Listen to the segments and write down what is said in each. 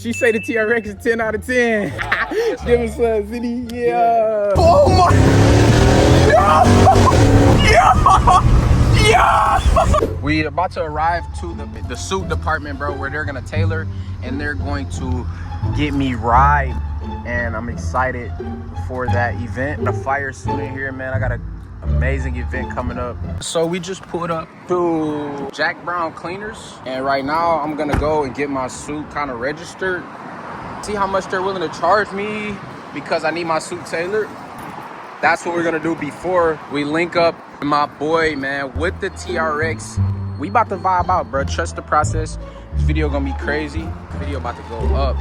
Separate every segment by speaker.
Speaker 1: She say the TRX is 10 out of 10. Give us a city, yeah. Oh my! Yeah! We about to arrive to the suit department, bro, where they're gonna tailor and they're going to get me right. And I'm excited for that event. The fire suit in here, man. I got an amazing event coming up. So we just pulled up to Jack Brown Cleaners, and right now I'm gonna go and get my suit kind of registered. See how much they're willing to charge me because I need my suit tailored. That's what we're gonna do before we link up with my boy, man, with the TRX. We about to vibe out, bro. Trust the process. This video gonna be crazy. This video about to go up.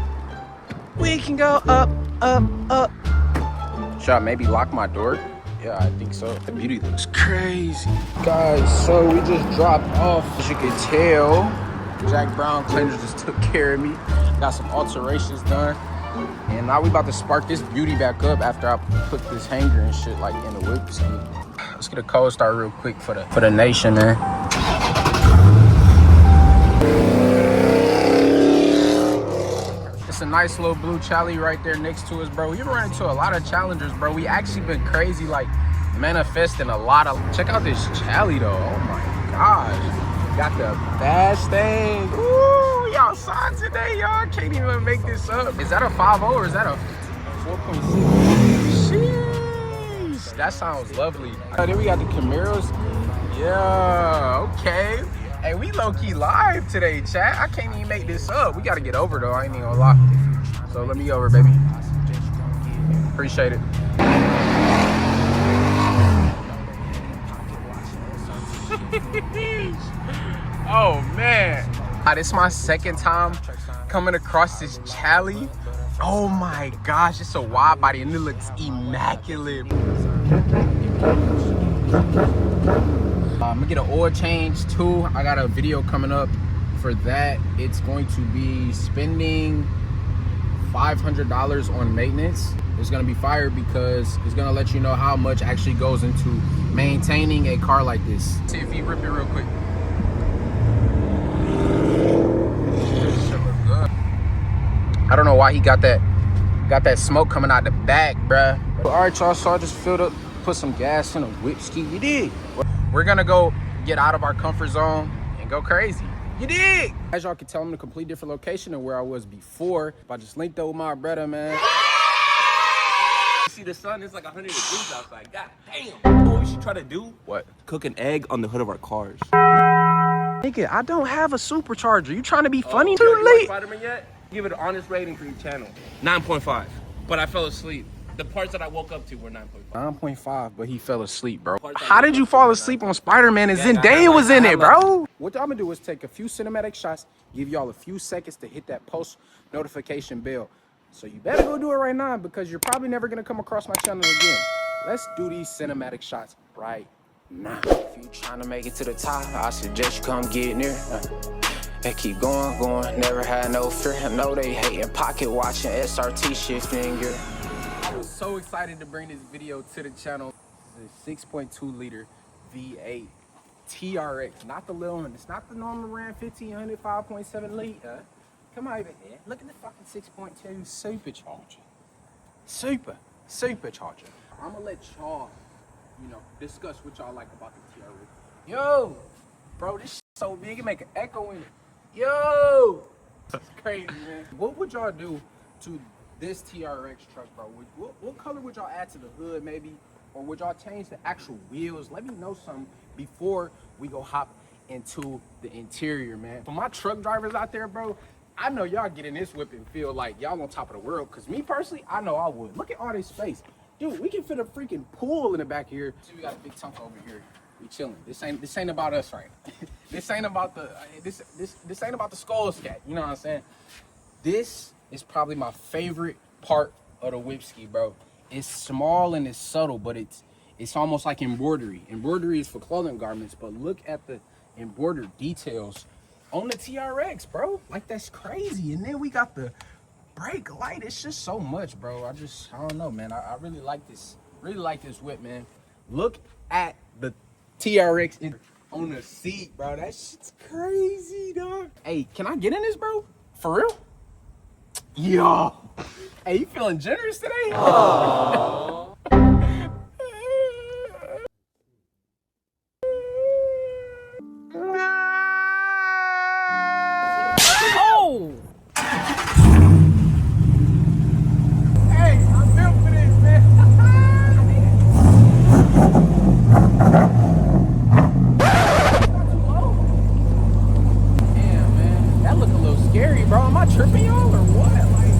Speaker 1: We can go up, up, up. Should I maybe lock my door? Yeah, I think so. The beauty looks crazy. Guys, so we just dropped off. As you can tell, Jack Brown Cleaners just took care of me. Got some alterations done. And now we about to spark this beauty back up after I put this hanger and shit like in the whip ski. Let's get a cold start real quick for the nation, man. It's a nice little blue Chally right there next to us, bro. We run into a lot of challengers, bro. We actually been crazy, like manifesting a lot of. Check out this Chally though. Oh my gosh. Got the bash thing. Ooh, we outside today, y'all. Can't even make this up. Is that a 5.0 or is that a 4.6? Sheesh. That sounds lovely. Then we got the Camaros. Yeah, okay. Hey, we low-key live today, chat. I can't even make this up. We gotta get over though, I ain't even gonna lie. So let me go over, baby. Appreciate it. Oh man. This is my second time coming across this Chally. Oh my gosh, it's a wide body and it looks immaculate. I'm gonna get an oil change too. I got a video coming up for that. It's going to be spending $500 on maintenance. It's gonna be fire because it's gonna let you know how much actually goes into maintaining a car like this. See if you rip it real quick. I don't know why he got that smoke coming out the back, bruh. All right, y'all, so I just filled up, put some gas in a whip ski. You did. We're gonna go get out of our comfort zone and go crazy. You did. As y'all can tell, I'm in a complete different location than where I was before. I just linked up with my brother, man.
Speaker 2: You see the sun, it's like 100 degrees outside. God damn. You know what we should try to do?
Speaker 1: What?
Speaker 2: Cook an egg on the hood of our cars.
Speaker 1: Nigga, I don't have a supercharger. You trying to be funny?
Speaker 2: Too
Speaker 1: Too late.
Speaker 2: Spider-Man yet? Give it an honest rating for your channel. 9.5. But I fell asleep. The parts that I woke up to were 9.5.
Speaker 1: 9.5, but he fell asleep, bro. How did you fall asleep on Spider-Man and Zendaya was in it, bro? What I'm gonna do is take a few cinematic shots, give y'all a few seconds to hit that post notification bell. So you better go do it right now because you're probably never gonna come across my channel again. Let's do these cinematic shots right now. If you trying to make it to the top, I suggest you come get near. And keep going, never had no fear. I know they hating, pocket watching, SRT shifting gear. I was so excited to bring this video to the channel. The 6.2 liter V8 TRX, not the little one. It's not the normal Ram 1500 5.7 liter. Come over here. Look at the fucking 6.2 supercharger. Supercharger. I'm gonna let y'all, discuss what y'all like about the TRX. Yo, bro, this shit so big it make an echo in it. Yo, that's crazy, man. What would y'all do to this TRX truck, bro? What color would y'all add to the hood, maybe? Or would y'all change the actual wheels? Let me know something before we go hop into the interior, man. For my truck drivers out there, bro, I know y'all get in this whip and feel like y'all on top of the world. Because me personally, I know I would. Look at all this space. Dude, we can fit a freaking pool in the back here. See, we got a big trunk over here. We chilling. This ain't about us, right? This ain't about the this ain't about the skull scat. You know what I'm saying? This is probably my favorite part of the whip ski, bro. It's small and it's subtle, but it's almost like embroidery. Embroidery is for clothing garments, but look at the embroidered details on the TRX, bro. Like, that's crazy. And then we got the brake light. It's just so much, bro. I don't know, man. I really like this. Really like this whip, man. Look at the TRX on the seat, bro. That shit's crazy, dog. Hey, can I get in this, bro? For real? Yo. Hey, you feeling generous today?
Speaker 2: Oh.
Speaker 1: Hey, I'm built for this, man. Damn, man. That look a little scary, bro. Am I tripping y'all or what? Like,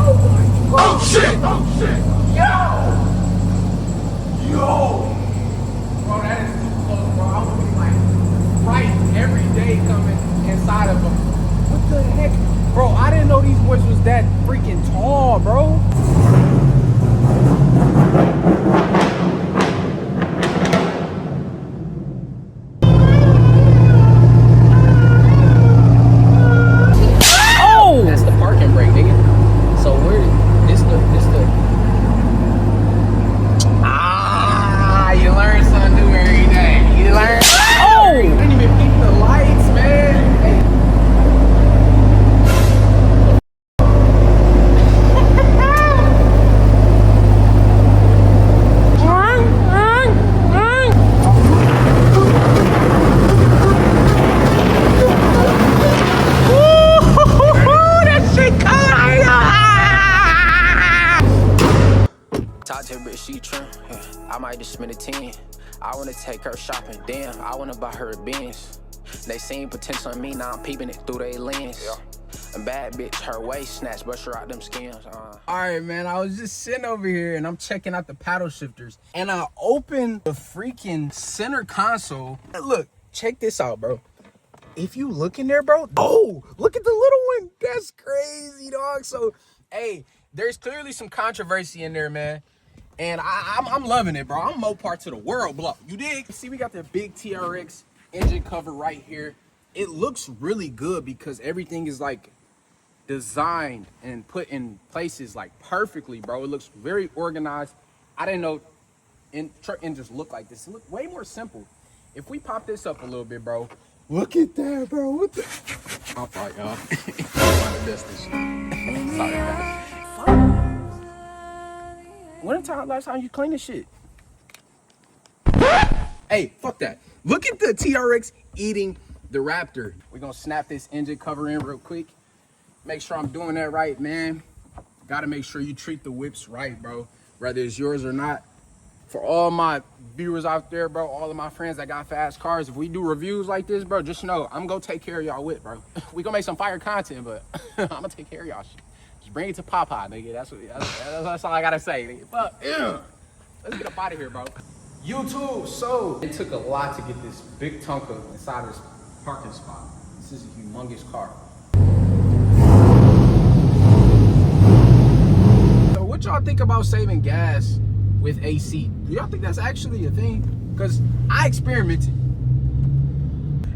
Speaker 1: oh my God. Oh shit! Oh shit! Yo! Bro, that is too close, bro. I would be like right every day coming inside of them. What the heck? Bro, I didn't know these boys was that freaking tall, bro. Oh! That's the parking brake, nigga. So where this the you learn something new every day. You learn. Oh! I didn't even peep the lights, man. Hey. Talk to her, but she trim. I might just spend a 10. I wanna take her shopping. Damn, I wanna buy her a Benz. They seen potential in me, now I'm peeping it through their lens. Yeah. A bad bitch, her waist snatch, brush her out them skins. Alright, man, I was just sitting over here and I'm checking out the paddle shifters. And I opened the freaking center console. And look, check this out, bro. If you look in there, bro, oh, look at the little one. That's crazy, dog. So, hey, there's clearly some controversy in there, man. And I'm loving it, bro. I'm more parts of the world, bro. You dig? See, we got the big TRX engine cover right here. It looks really good because everything is like designed and put in places like perfectly, bro. It looks very organized. I didn't know truck engines look like this. It look way more simple. If we pop this up a little bit, bro. Look at that, bro. What the? My fault, y'all. I'm trying to dust this shit. Sorry, man. When the last time you cleaned this shit? Hey, fuck that. Look at the TRX eating the Raptor. We're gonna snap this engine cover in real quick. Make sure I'm doing that right, man. Gotta make sure you treat the whips right, bro. Whether it's yours or not. For all my viewers out there, bro, all of my friends that got fast cars, if we do reviews like this, bro, just know I'm gonna take care of y'all whip, bro. We gonna make some fire content, but I'm gonna take care of y'all shit. Just bring it to Papa, nigga. That's all I gotta say, nigga. But let's get up out of here, bro. YouTube, so it took a lot to get this big Tonka inside of this parking spot. This is a humongous car. So what y'all think about saving gas with AC? Do y'all think that's actually a thing? Because I experimented.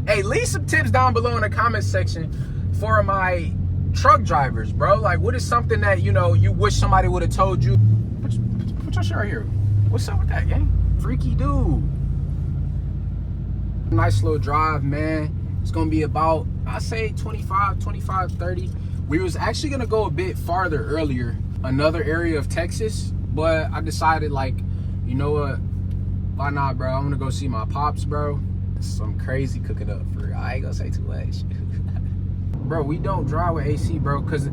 Speaker 1: Hey, leave some tips down below in the comment section for my truck drivers, bro. Like, what is something that, you know, you wish somebody would have told you? Put your shit right here. What's up with that, gang? Freaky dude. Nice little drive, man. It's gonna be about, I say 25, 30. We was actually gonna go a bit farther earlier, another area of Texas, but I decided, like, you know what? Why not, bro? I'm gonna go see my pops, bro. Some crazy cooking up for real. I ain't gonna say too much. Bro, we don't drive with AC, bro, cause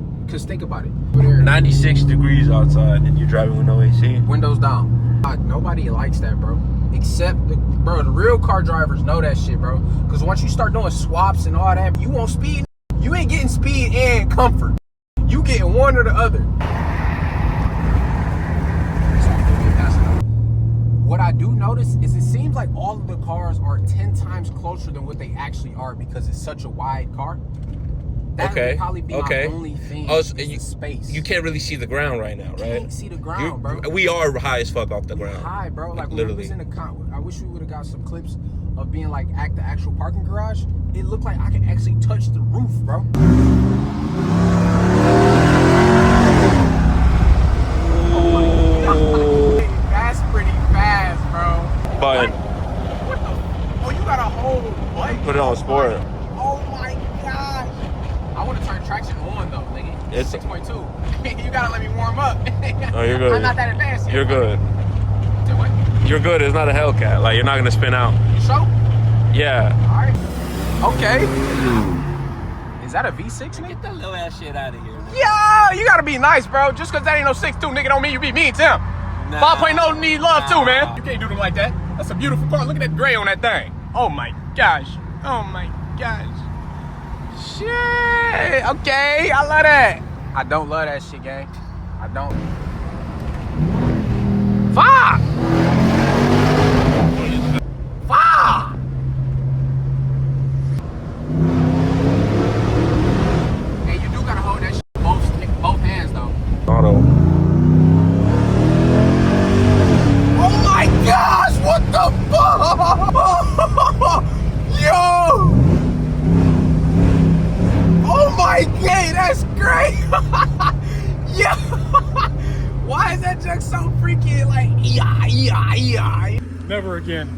Speaker 1: think about it.
Speaker 3: 96 degrees outside and you're driving with no AC.
Speaker 1: Windows down. Nobody likes that, bro. Except, the real car drivers know that shit, bro. Cause once you start doing swaps and all that, you want speed. You ain't getting speed and comfort. You getting one or the other. What I do notice is it seems like all of the cars are 10 times closer than what they actually are because it's such a wide car. That would probably be my only thing.
Speaker 2: Oh, so
Speaker 1: space.
Speaker 2: You can't really see the ground right now, right?
Speaker 1: Can't see the ground, bro.
Speaker 2: We are high as fuck off the ground.
Speaker 1: High, bro. Like
Speaker 2: literally.
Speaker 1: When we was in the I wish we would have got some clips of being like at the actual parking garage. It looked like I could actually touch the roof, bro. Oh. That's pretty fast, bro.
Speaker 3: But
Speaker 1: what the? Oh, you got a whole bike.
Speaker 3: put it on sport.
Speaker 1: Oh my gosh. I want to turn traction on though.
Speaker 3: Oh, you're good.
Speaker 1: I'm not that advanced yet.
Speaker 3: You're good.
Speaker 1: Say what?
Speaker 3: You're good. It's not a Hellcat. Like, you're not gonna spin out.
Speaker 1: You sure?
Speaker 3: Yeah.
Speaker 1: Alright. Okay. Is that a V6, nigga?
Speaker 2: Get that little ass shit out of here.
Speaker 1: Yo, you gotta be nice, bro. Just cause that ain't no 6'2", nigga, don't mean you be mean to him. 5.0 need love too, man. You can't do them like that. That's a beautiful car. Look at that gray on that thing. Oh my gosh. Oh my gosh. Shit. Okay, I love that. I don't love that shit, gang. I don't. Fuck! Fuck! Hey, you do gotta hold that shit both hands, though.
Speaker 3: Auto.
Speaker 1: Oh my gosh, what the fuck? Yo! Oh my god, that's great! Yo! Why is that junk so freaking like, yeah? Never again.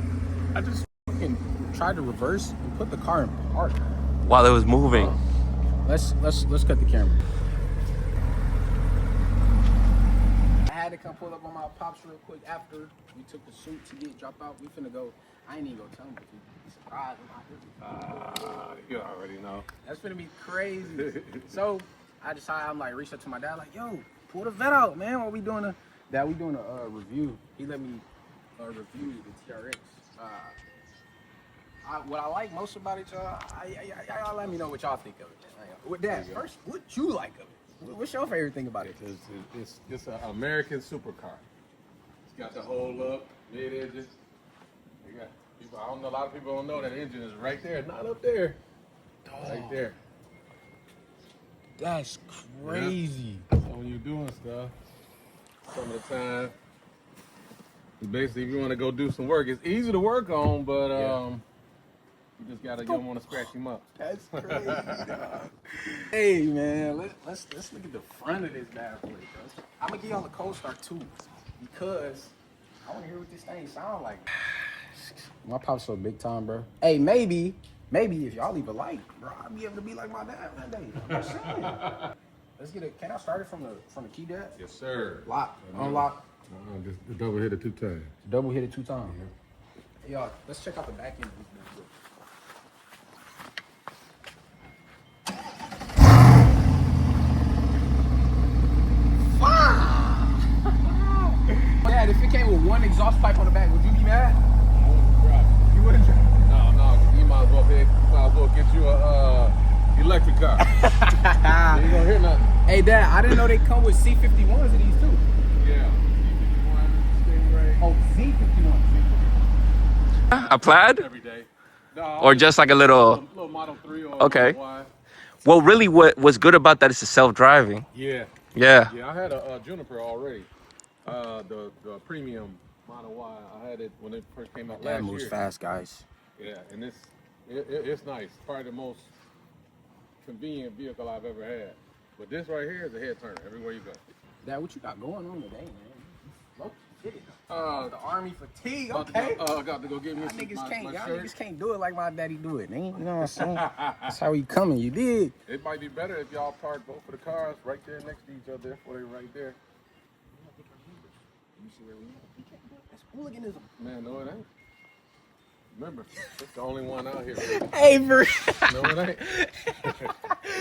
Speaker 1: I just fucking tried to reverse and put the car in park.
Speaker 3: While it was moving.
Speaker 1: Let's cut the camera. I had to come pull up on my pops real quick after we took the suit to get dropped out. We finna go. I ain't even gonna tell him, but he surprised him.
Speaker 4: You already know.
Speaker 1: That's finna be crazy. So I decided, I'm like, reached out to my dad, like, yo, pull the vet out, man. What we doing? We doing a review. He let me review the TRX. What I like most about it, y'all, y'all let me know what y'all think of it. With that, first, what you like of it? What's your favorite thing about it?
Speaker 4: It's an American supercar. It's got the whole up, mid edges. You got people. I don't know. A lot of people don't know that engine is right there, not up there. Right there.
Speaker 1: That's crazy.
Speaker 4: So when you're doing stuff, some of the time, basically, if you want to go do some work, it's easy to work on, but you just gotta. You don't want to scratch him up.
Speaker 1: That's crazy. Hey man, let's look at the front of this bad boy, bro. I'm gonna give y'all a cold start too, because I want to hear what this thing sound like. My pop's so big time, bro. Hey, maybe if y'all leave a like, bro, I'll be able to be like my dad one day. I'm just saying. Let's get it. Can I start it from the key, Dad?
Speaker 4: Yes, sir.
Speaker 1: Lock, unlock.
Speaker 4: Just double hit it 2 times.
Speaker 1: Double hit it 2 times. Hey, y'all, let's check out the back end of this bad boy. Dad, if it came with one exhaust pipe on the back, would you be mad? You wouldn't drive?
Speaker 4: No, you might as well get you a electric car. You ain't gonna hear nothing.
Speaker 1: Hey, Dad, I didn't know they come with C51s of these too.
Speaker 4: Yeah, C51, Stingray.
Speaker 1: Oh, Z51.
Speaker 3: A plaid?
Speaker 4: Every day. No,
Speaker 3: Or just like a little...
Speaker 4: Model 3 or
Speaker 3: Okay.
Speaker 4: Y.
Speaker 3: Well, really, what's good about that is the self-driving.
Speaker 4: Yeah.
Speaker 3: Yeah.
Speaker 4: Yeah, I had a Juniper already. The premium Model Y. I had it when it first came out last year.
Speaker 1: That moves fast, guys.
Speaker 4: Yeah, and it's nice. Probably the most convenient vehicle I've ever had. But this right here is a head turner everywhere you go.
Speaker 1: Dad, what you got going on today, man? Low key. The army fatigue, okay.
Speaker 4: Got to go get me
Speaker 1: Y'all
Speaker 4: some
Speaker 1: niggas can't do it like my daddy do it, man. You know what I'm saying? That's how he coming, you dig?
Speaker 4: It might be better if y'all park both of the cars right there next to each other, or they right there.
Speaker 1: You see where we at? You can't do it. That's hooliganism.
Speaker 4: Man, no, it ain't. Remember, it's the only one out here.
Speaker 1: Hey, bro.
Speaker 4: No, it ain't.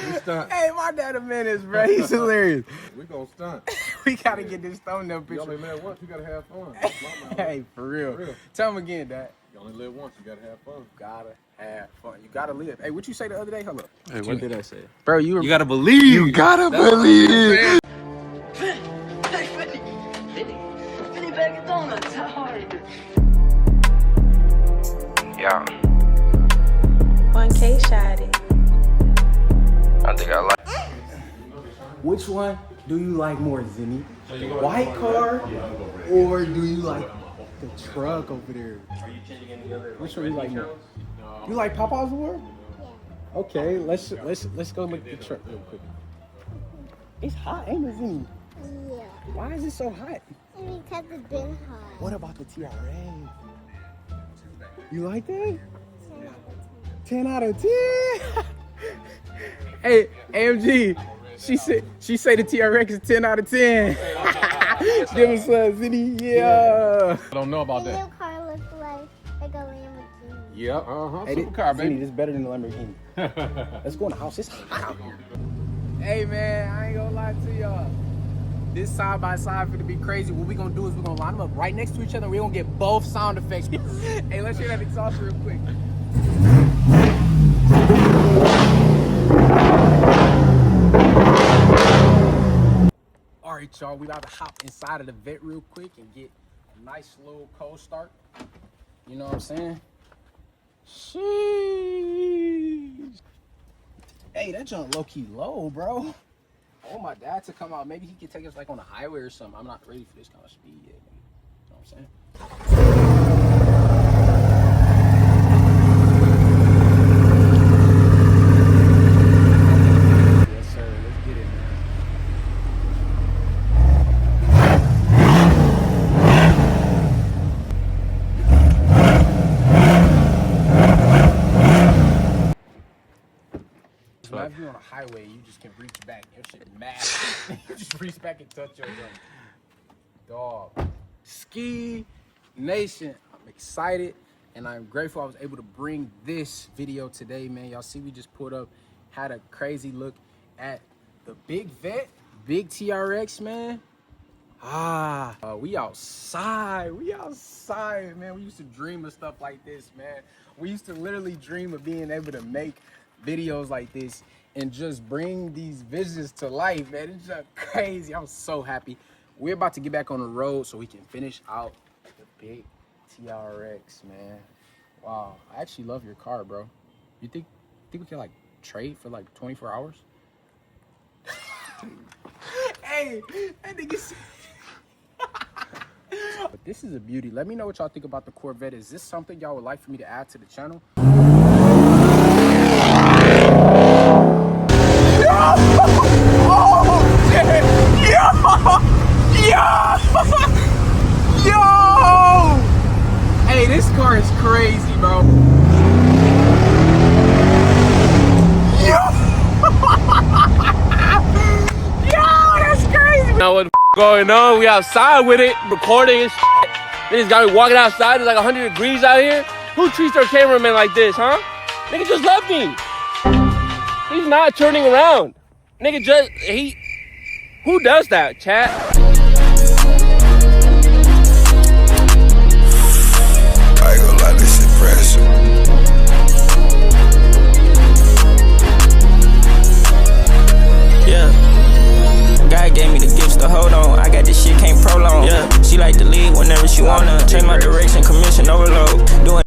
Speaker 4: We stunt.
Speaker 1: Hey, my dad a menace, bro. He's hilarious.
Speaker 4: We gonna stunt.
Speaker 1: We gotta get this thumbnail
Speaker 4: You
Speaker 1: picture.
Speaker 4: only live once, you gotta have fun.
Speaker 1: Hey, for real. Tell him again, Dad.
Speaker 4: You only live once, you gotta have fun.
Speaker 1: Gotta have fun. You gotta live. Hey, what you say the other day? Hold up.
Speaker 3: Hey, what did I say?
Speaker 1: Bro, you
Speaker 3: gotta believe. You gotta believe.
Speaker 5: Penny bag of donuts, how are you?
Speaker 3: Yeah.
Speaker 6: 1K shawty.
Speaker 3: I think I like.
Speaker 1: Which one do you like more, Zinni? White car, or do you like the truck over there? Which one you like more? You like Popeye's more? Yeah. Okay, let's go look at the truck real quick. It's hot, ain't it, Zinni?
Speaker 7: Yeah,
Speaker 1: Why is it so hot?
Speaker 7: because it's been hot.
Speaker 1: What about the TRA? You like that? 10 out of 10. Hey, AMG, she say the TRX is 10 out of 10. Give him some, Zitty. Yeah.
Speaker 4: I don't know about
Speaker 7: The
Speaker 4: that.
Speaker 7: new car looks like a Lamborghini.
Speaker 4: Yep,
Speaker 1: Hey,
Speaker 4: supercar,
Speaker 1: Zitty,
Speaker 4: baby.
Speaker 1: this is better than the Lamborghini. Let's go in the house. It's hot out here. Hey, man, I ain't gonna lie to y'all. This side by side finna be crazy. What we gonna do is we gonna line them up right next to each other. We gonna get both sound effects. Hey, let's hear that exhaust real quick. All right, y'all, we about to hop inside of the vet real quick and get a nice little cold start. You know what I'm saying? Sheesh. Hey, that junk low-key low, bro. I want my dad to come out. Maybe he could take us like on a highway or something. I'm not ready for this kind of speed yet, man. You know what I'm saying? Yes, sir. Let's get it, man. Imagine you're on a highway, you just can reach back. Your shit massive. You just reach back and touch your gun. Dog. Ski Nation, I'm excited and I'm grateful I was able to bring this video today, man. Y'all see we just pulled up, had a crazy look at the big vet, big TRX, man. We outside, man. We used to dream of stuff like this, man. We used to literally dream of being able to make videos like this and just bring these visions to life, man. It's just crazy. I'm so happy. We're about to get back on the road so we can finish out the big TRX, man. Wow, I actually love your car, bro. You think we can like trade for like 24 hours? Hey, that nigga said. But this is a beauty. Let me know what y'all think about the Corvette. Is this something y'all would like for me to add to the channel? Yo! Hey, this car is crazy, bro. Yo! Yo, that's crazy.
Speaker 2: Now what's going on? We outside with it, recording and shit. Niggas got me walking outside. It's like 100 degrees out here. Who treats their cameraman like this, huh? Nigga just left me. He's not turning around. Nigga just, who does that, chat?
Speaker 6: I ain't gonna lie, this shit pressure. Yeah. God gave me the gifts to hold on. I got this shit, can't prolong. Yeah. She like to lead whenever she wanna. Change my direction, commission overload. Doing